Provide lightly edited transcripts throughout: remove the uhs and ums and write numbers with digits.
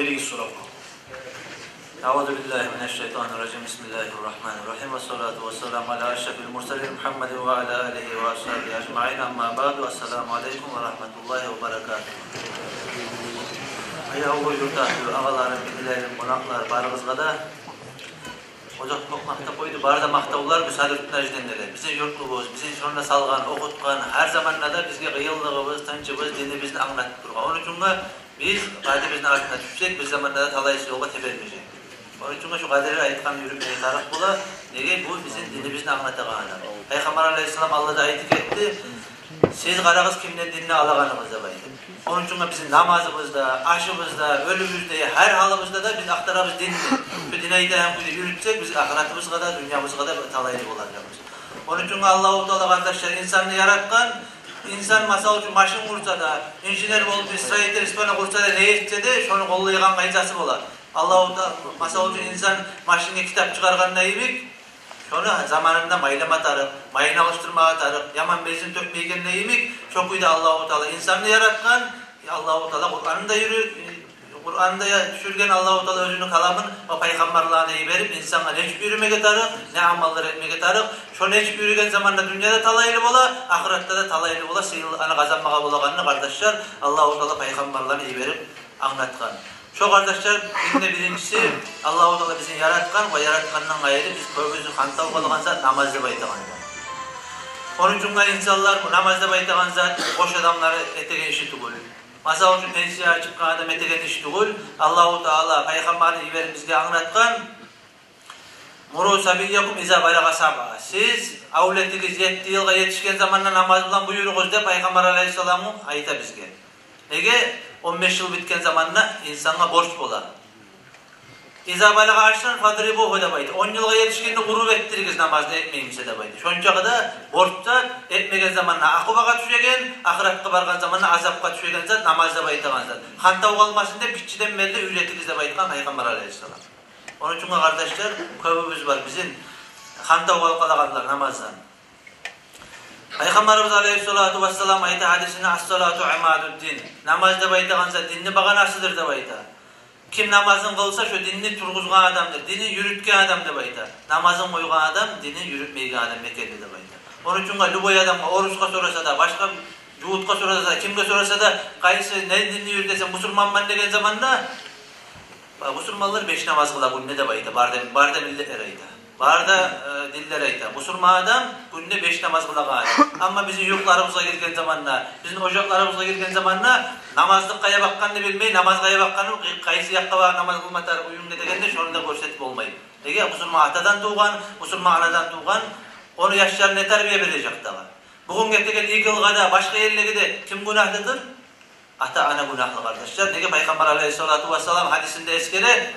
birinci sura. Euzu billahi mineşşeytanirracim. Bismillahirrahmanirrahim. Ve salatu vesselamu ala eşrefil murselin Muhammedin ve ala alihi ve ashabihi ecmaîn. Amma ba'du. Esselamu aleyküm ve rahmetullahi ve berekatuhu. Ayağı yurttaşlar, ağalarım, bidilerim, konaklar, barımızga da ocak makta koydu. Barda maktavlar müsaade ettiler. Bizim yurtlubuz, bizim şonda salgan, okutkan, her zamanla da bizge kıyıldığımız, tanıcımız, dinimizni anlatıp durgan. Onun için biz kadimizin altına düşsek, biz zamanla da talaysı yolga tebermeyecek. Onun için şu kaderleri ayetkan yürümeye taraf bula, nege bu bizim dinimizni anlatağına. Peygamber Aleyhisselam Allah'da ayetlik etti, siz karağız kimden dinini alağanımızda baydı. Onun için bizim namazımızda, aşımızda, ölümümüzde, her halımızda da biz aktarabız dinini. Şu dinayı da yürütsek, biz ahiretimiz kadar, dünyamız kadar talaylı olacağımız. Onun için Allah-u Teala kardeşler insanı yaratkan, insan masal için maşın kursa da, injiner olup İsrail'de, İspanya kursa da ne etse de, şunu kollayılan kayıcası olar. Allah-u Teala masal için insan maşinine kitap çıkargan neyimik, şunu zamanında maylama atarık, mayın alıştırma atarık, yaman benzin tökmeyken neyimik, çok uydu Allah-u Teala insanı yaratkan, Allah-u Teala Kur'an'da düşürgen Allah-u Teala özünü kalamın ve peygamberlerine verip insana ne yürümeye tarık, ne amallar etmeye tarık. Şu ne yürügen zamanında dünyada talaylı ola, ahirette de talaylı ola, sıyırlıqanı kazanmağa bulağanını kardeşler Allah-u Teala peygamberlerine verip anlatkan. Şu kardeşler birincisi Allah-u Teala bizi yaratkan ve yaratkandan gayrı biz köbüzü kantav kalgan zat namazda baytağan zat. Onun için insanlar namazda baytağan zat boş adamları etegen işi tugul. Masal için pensiya çıkan adam etegen işi tugul. Allah-u Teala peygamberini verip bizge anlatkan. Muru sabiyyakum iza balaga sab'a. Siz avletiniz 7 yılga yetişken zamanla namaz bilen buyuruğuz de Peygamber Aleyhisselam'ın ayta bizge. Nege 15 yıl bitken zamanla insana borç bolar. İza balaga aşran fadribuhu da baydı. 10 yılga yetişkende gurur ettiririz namazda etmeyimse de baydı. Şonca da borçta etmegen zamanla akıbaga düşegen, ahiretke bargan zamanla azapka düşegen zat namazda baydıgan zat. Hantav kalmasında bitçiden belli ücretiniz de baydıgan Peygamber Aleyhisselam. Onun için kardeşler köbümüz var bizim hantav kalkanlar namazdan. Peygamberimiz Aleyhissalatu vesselam ayet hadisine as-salatu imadu'd-din. Namazda baydıgan zat dinni baganasıdır da baydı. Kim namazın kılsa şu dinini turguzgan adamdır, dini yürütken adam da baydı. Namazın koygan adam, dini yürütmeygen adam mekeli de baydı. Onun için luboy adam oruçka sorasa da, başka cuhudka sorasa da, kimge sorasa da, kayısı ne dinini yürütesen musulmanman degen zamanda, musulmanlar 5 namaz kıla günne de baydı, barda milletler aydı. Barda diller aydı. Musulman adam günne 5 namaz kıla gaydı. Ama bizim yurtlarımıza girgen zamanla, bizim ocaklarımıza girgen zamanla namazlık kaya bakkanını bilmeyi, namaz kaya bakkanını kayısı yakka var, namaz kılmatar uyumda degende şunu da görsetip olmayı. Nege musulman atadan tuğan, musulman anadan tuğan, onu yaşlar ne terbiye verecek dağa. Bugün getegen İgılga da, başka yerlere de kim günahlıdır? Ata ana günahlı kardeşler. Nege Peygamber Aleyhissalatu vesselam hadisinde eskere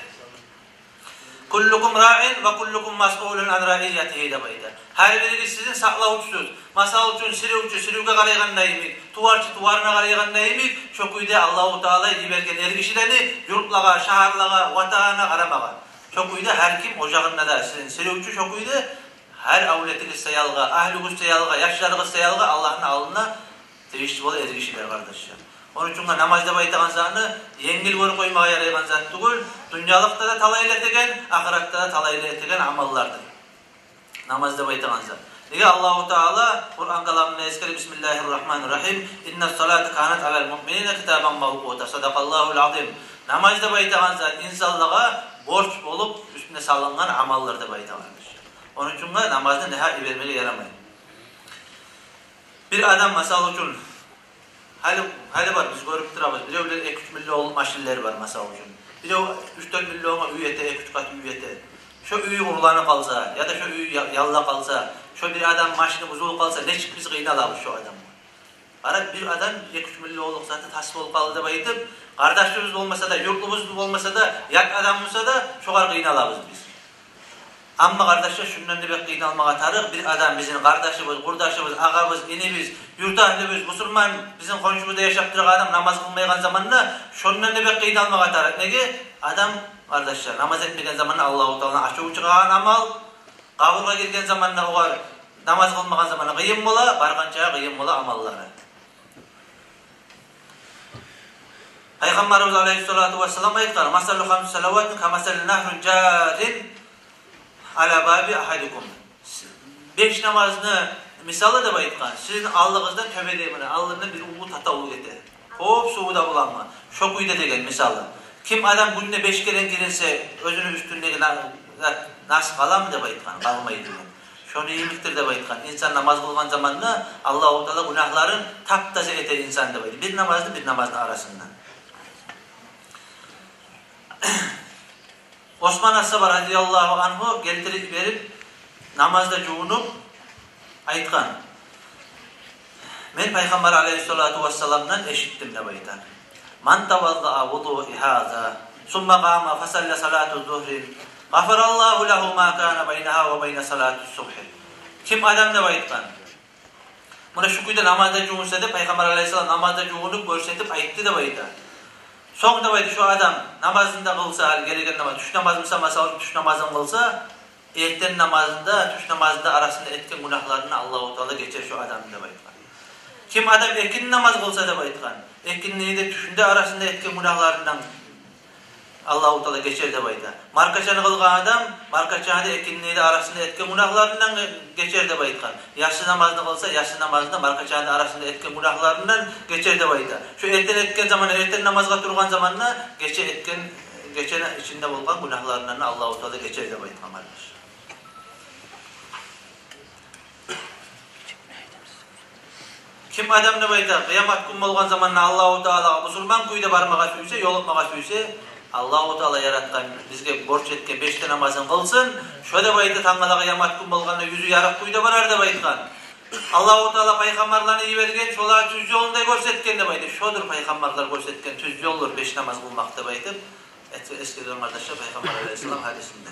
kullukum ra'in ve kullukum mas'ulun an ra'iyatihi de bayda. Her biri sizin saklavuçsuz. Masal üçün sirivge qaraygan neyimik, tuvarçı tuvarına qaraygan neyimik, çok uyda Allah-u Teala yibergen ergişilerini yurtlağa, şaharlağa, vatağına qaramağa. Çok uyda her kim ocağında da sizin sirivçü çok uyda her avletiniz sayalga, ahliniz sayalga, yaşlarınız sayalga Allah'ın alnına tevişçi bol ergişiler kardeşler. Onun için namazda baytağan zatını yengil boru koymaya yaraygan zat tugul, dünyalıkta da talayla etegen, ahirette da talayla etegen amallardır. Namazda baytağan zat. Nege Allah-u Teala Kur'an kalamına eskeri Bismillahirrahmanirrahim. İnne salatu kanat alel mu'minine kitaban mevkuta. Sadakallahul azim. Namazda baytağan zat insanlığa borç olup üstüne salıngan amallarda baytağandır. Onun için namazda neha vermeli yaramayın. Bir adam masal için hali var biz görüp durabız. Bir de 2-3 milyon maşinler var masal için. Bir de 3-4 milyona üyete, 2-3 kat üyete. Şu üyü urulanı kalsa ya da şu üyü yalla kalsa, şu bir adam maşını buzul kalsa ne çık biz kıynalabız şu adam. Ara bir adam 2-3 milyonluk zaten tasvip olup kaldı da bayıtıp, kardeşimiz olmasa da, yurtlumuz olmasa da, yak adam olsa da çok kıynalabız biz. Amma kardeşler şundan da bir kıynalmağa tarık, bir adam bizim kardeşimiz, kurdaşımız, ağabız, inimiz, yurtahlimiz, musulman, bizim komşumuzda yaşap duran adam namaz kılmayan zamanla şundan da bir kıynalmağa tarık. Nege? Adam kardeşler namaz etmegen zamanla Allah-u Teala açığı çıkan amal, kabulga girgen zamanla o var, namaz kılmagan zamanla kıyım bola, bargançaya kıyım bola amalları. Peygamberimiz Aleyhissalatu vesselam aytgan: "Masallu hamsi salavatin kamasalli nahrun jarin ala babi ahadikum." 5 namazını misalı da aytgan. Sizin aldığınızdan töbedemine, aldığında bir ulu tatavul ete. Hop suuda bulanma. Şok uyda degen misalı. Kim adam gününe 5 kere girinse özünün üstündeki nasıl kalam da aytgan, kalmaydı. Şonu iyimliktir de aytgan. İnsan namaz kılgan zamanında Allah-u Teala günahların taptaze ete insan da aytgan. Bir namazlı bir namazlı arasında. Osman As-Sabah radıyallahu anhu geltirip verip namazda cuğunup aytgan. Men Peygamber aleyhissalatu vesselam'dan eşittim de aytgan. Man tavazza'a vudu'i haza summa qama fa salla salatu zuhri gafarallahu lehu ma kana beynaha ve beyne salatu subhi. Kim adam da aytgan. Buna şu kuyda namazda cuğunsa da Peygamber aleyhissalam namazda cuğunup görsetip ayttı da aytgan. Soğuk da baydı şu adam namazında kılsa, gereken namaz, tuş namazı mısal, tuş namazını kılsa, erten namazında, tuş namazında arasında etken günahlarını Allah-u Teala geçer şu adam da baydı. Kim adam ekin namaz kılsa da baydı. Ekinliği de tuşunda arasında etken günahlarından Allah-u Teala geçer de baydı. Markaçanı kılgan adam, markaçanı da ekinliği de arasında etken günahlarından geçer de baydı. Yaşlı namazını kılsa, yaşlı namazında markaçanı da arasında etken günahlarından geçer de baydı. Şu erten etken zamanı, erten namazga turgan zamanına geçen içinde bulgan günahlarından Allah-u Teala geçer de baydı. Kim adam ne baydı? Kıyamet günü olgan zamanına Allah-u Teala musulman kuyda barmağa suysa, yolutmağa suysa, Allah-u Teala yarattan bizge borç etken 5 namazın kılsın. Şöyle baydı tangala kıyamet günü olganda yüzü yarık kuyda barar da baydıgan. Allah-u Teala peygamberlerini iyi vergen, şola tüz yolunda görsetken de baydı. Şodur peygamberler görsetken tüz yoldur 5 namaz kılmakta baydı. Eskiden kardeşler Peygamber Aleyhisselam hadisinde.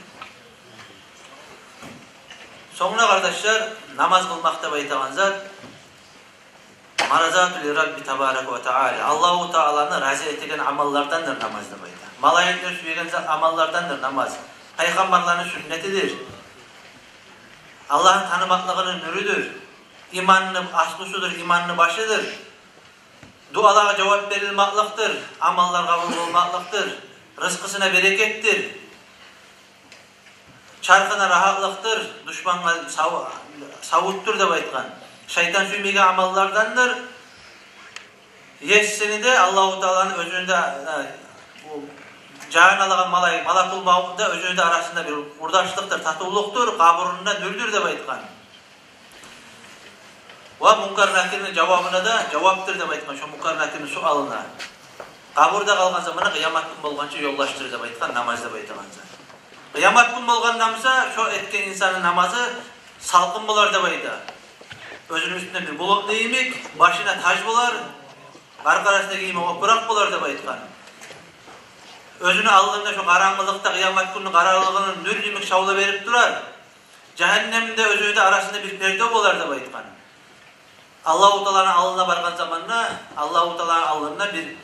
Sonra kardeşler namaz kılmakta baydıgan zat Marazatul Rabbi Tebarek ve Teala. Allah-u Teala'nı razı etilen amallardandır namazda bayda. Malayetler süyegen amallardandır namaz. Peygamberlerin sünnetidir. Allah'ın tanımaklığının nürüdür. İmanının aslusudur, imanının başıdır. Dualara cevap verilmektir. Amallar kabul olmaklıktır. Rızkısına berekettir. Çarkına rahatlıktır. Düşmanla savuttur da baytgan. Şeytan süymegen amallardandır. Yesini de Allah-u Teala'nın özünde cahan alagan malakul mavunda özünde arasında bir urdaşlıktır, tatuluktur, kaburunda nürdür de baytgan. Ve munkar nakirinin cevabına da cevaptır da baytgan. Şu munkar nakirinin sualına. Kaburda kalgan zamana kıyamet gün bolgança yollaştır da baytgan, namazda baytgan. Kıyamet gün bolgan namsa şu etken insanın namazı salkın bular da baytgan. Özünün üstünde bir buluk değimek, başına taş bular, karkarasına giymek okurak bular da baytgan. Özünü aldığında şu karanlıkta kıyamet gününün kararlılığının nür yemek şavla verip durar. Cehennemde özünde arasında bir perde bular da baytgan. Allah-u Teala'nın alnına bargan zamanına, Allah-u Teala'nın alnına bir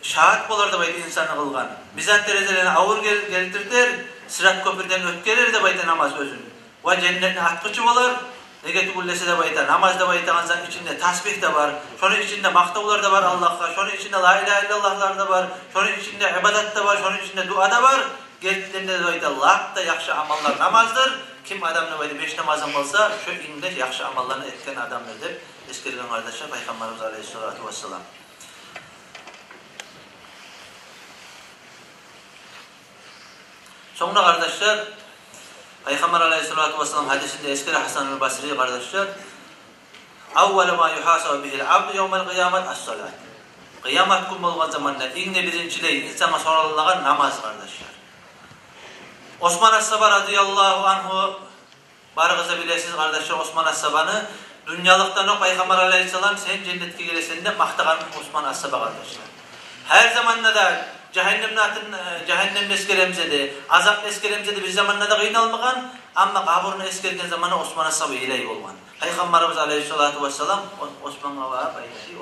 şahat bular da baytgan insanı kılgan. Mizan terezelerine ağır geltirtir, sırat köprüden ötkeler de baytgan namaz özünü. Ve cennetine atkıcı bular. Negatif ullesi de bayta, namaz da bayta, içinde tasbih de var, şunun içinde maktavlar da var Allah'a, şunun içinde la ilahe illallahlar da var, şunun içinde ibadet de var, şunun içinde dua da var. Geldiklerinde de bayta, Allah da yakşı amallar namazdır. Kim adam ne bayta 5 namazın olsa, şu ilmde yakşı amallarını etken adamdır der. Eskiden kardeşler Peygamberimiz Aleyhisselatü Vesselam. Sonra kardeşler, Peygamber Aleyhisselatü Vesselam hadisinde eskide Hasan-ül Basri kardeşler "Avvelu ma yuhasabu bihil abdu yevmel kıyamet as-salat." Kıyamet günü olgan zamanda inne birincileyi insana sorulacak namaz kardeşler. Osman As-Sabah radıyallahu anhu barıgıza bilesiz kardeşler Osman As-Sabah'ı dünyalıktan o Peygamber Aleyhisselam sen cennetke giresin de maktagan Osman As-Sabah kardeşler. Her zamanla da cehennem eskeremse de, azap eskeremse de bir zamanla da kıynalmagan, ama kaburunu eskerken zamanı Osman As-Sabah ilahi olgan. Peygamberimiz Aleyhisselatü Vesselam Osman'a var,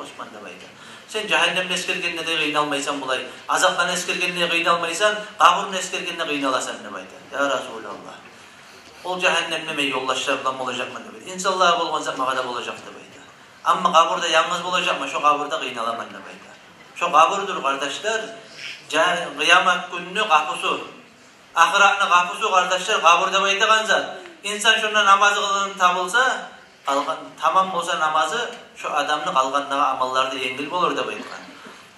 Osman da bayda. Sen cehennem eskerkenle de kıynalmaysan bulay, azaptan eskerkenle kıynalmaysan, kaburunu eskerkenle kıynalasan da bayda. Ya Resulallah. Ol cehennemle yollaşlarından olacak mı da bayda. İnşallah olgan zaman kadar olacak da bayda. Ama kaburda yalnız olacak mı? Şu kaburda kıynalaman da bayda. Şu kabırdır kardeşler. Kıyamet gününü kapısı. Ahiratın kapısı kardeşler kabırda baytıgan zat. İnsan şunda namazı kılın tabılsa, tamam olsa namazı şu adamın kalganlığı amallarda yengil olur da baytıgan.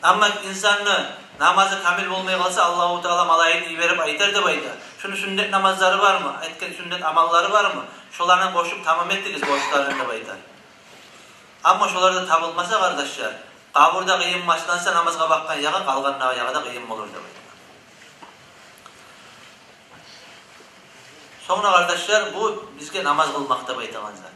Ama insanın namazı kamil olmaya kalsa Allahu Teala malayını iyi verip aytar da baytar. Şunun sünnet namazları var mı? Etken sünnet amalları var mı? Şolarla koşup tamam ettikiz boşlarında baytar. Ama şolarda tabılmasa kardeşler, kabırda kıyım başlansa namazga bakkan yağı kalganlığı yağı da kıyım olur da baytar. Sonra kardeşler bu bizge namaz kılmakta baytagan zat.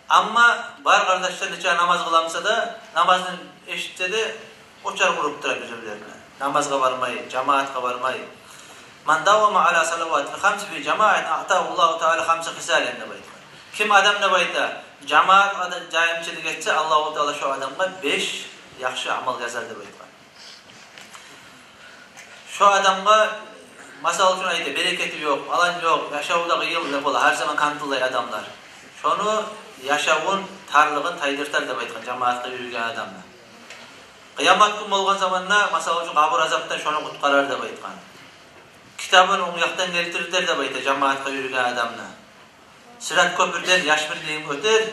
Ama var kardeşler neçe namaz kılamsa da namazın eşitse de oçar kurup durar üzerlerine. Namazga varmayı, cemaatga varmayı. Man davama ala salavatil hamsi fi cemaat a'tahu Allahu Teala hamsa hisalen de bayta. Kim adam ne bayta? Cemaat jaimchilik etse Allahu Teala şu adamga 5 yaxşı amal yazar da bayta. Şu adamga masal üçün ayda bereketi yok, alan yok, yaşavuda kıyıl bola her zaman kantılay adamlar. Şonu yaşavun tarlığın taydırtar da bayta cemaatga yürügen adamlar. Kıyamet gün bolgan zamanna masal üçün kabır azaptan şonu kutkarar da baytgan. Kitabın oң yaktan keltirirler de bayta cemaatga yürügen adamna. Sırat köpürden yaş birliğin öter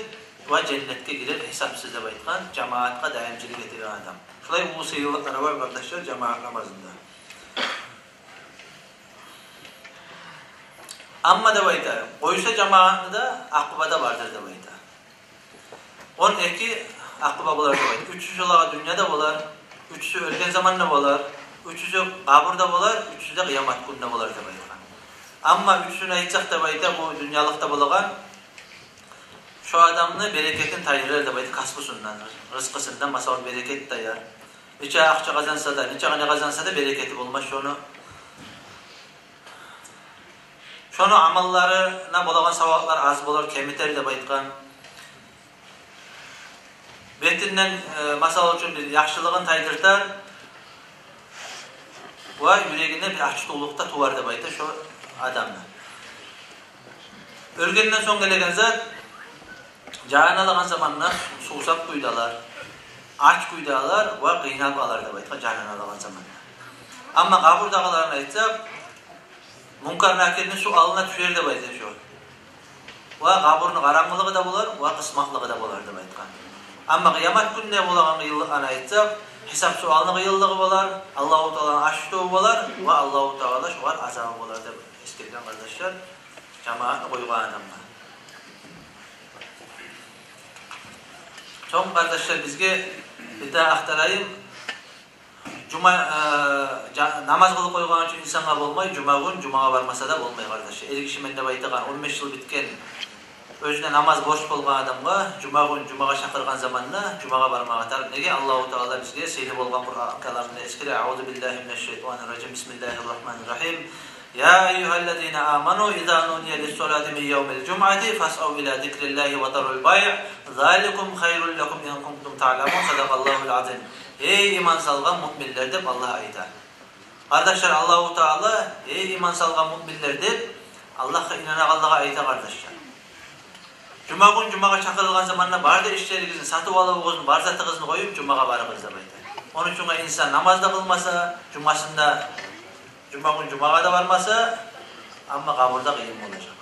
ve cennetke girer hesapsız da baytgan cemaatga daimcilik etiren adam. Şulay ulu sıyırlıkları var kardeşler cemaat namazında. Amma da bayta, koysa cemaatını da akıbada vardır da bayta. 12 akıba bolar da bayta. 300 olağa dünyada bolar, 300'ü ölgen zamanla bolar, 300'ü kabırda bolar, 300'ü de kıyamet gününe bolar da bayta. Amma 300'ünü aytsak da bayta bu dünyalıkta bolagan şu adamını bereketin tayırır da bayta kasbısından, rızkısından masal bereket dayar. Neçe akça kazansa da, neçe gane kazansa da bereketi bulmaz şonu amallarına bolagan savaplar az bolar, kemiter de baytgan. Betinden masal üçün bir yaxşılığın taydırtar ve yüreğinde bir açıklıkta tuvar da bayta şu adamla. Ölgenden son gelegen zat canalagan zamanlar susap kuydalar, aç kuydalar ve kıynap alar da bayta canalagan zamanlar. Ama kaburdağalarına aytsak munkar nakirinin su alına düşer de bayta şu. Ve kaburun karanlığı da bolar ve kısmaklığı da bolar da baytgan. Ama kıyamet gününe bolagan kıyıllık ana aytsak hesap sualını kıyıllığı bolar, Allahu Teala'nın aştığı bolar ve Allahu Teala şu var azabı bolar da eskirgen kardeşler cemaatini koygan adamlar. Çoğun kardeşler bizge bir daha aktarayım. Namaz kılıp koygan için insana bolmay, cuma gün cumaga barmasa da bolmay kardeşler. Eri kişi mende baytagan 15 yıl bitken özüne namaz boş bolgan adamga cuma gün cumaga şakırgan zamanna cumaga barmaga atar. Nege Allahu Teala bizge seyli bolgan Kur'an-ı eskire Euzu billahi mineşşeytanirracim. Bismillahirrahmanirrahim. Ya eyyuhellezine amanu iza nudiye lis-salati min yevmil cum'ati fas'au ila zikrillahi ve darul bay'. Zalikum hayrul lekum in kuntum ta'lemun. Sadakallahu'l azim. Ey iman salgan müminler dep Allah aytar. Kardeşler Allahu Teala ey iman salgan müminler dep Allah'a inanaganlığa aytar kardeşler. Cuma gün cumaga çakırılgan zamanla barda işlerinizin satıp alıp bar zatınızını koyup cumaga barıgız da baytar. Onun için insan namazda kılmasa, cumasında cuma gün cumaga da varmasa ama kabırda kıyım olacak.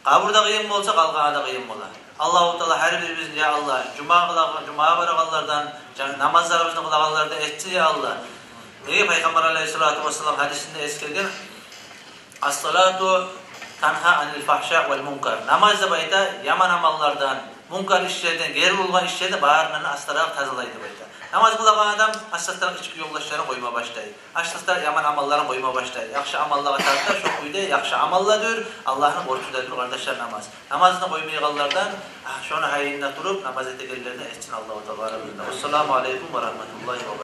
Kabırda kıyım olsa kalgana da kıyım olar. Allahu Teala her birimizin ya Allah cumaga barıganlardan namazlarımızın kılaganlardan etsin ya Allah. Neye Peygamber Aleyhisselatü Vesselam hadisinde eskirgen as-salatu tanha anil fahşa vel munkar. Namaz da bayta yaman amallardan, munkar işlerden, geri bulgan işlerden bağırlarını astırarak tazalaydı bayta. Namaz kılagan adam astırarak içki yoldaşlarına koyma başlaydı. Astırarak yaman amallarına koyma başlaydı. Yakşı amallara tartışlar, çok uydu, yakşı amalladır, Allah'ın korkudadır kardeşler namaz. Namazını koymaya kallardan, şunu hayırında durup namaz edegellerine etsin Allah-u Teala. Esselamu aleyküm ve rahmetullahi ve berekatuhu.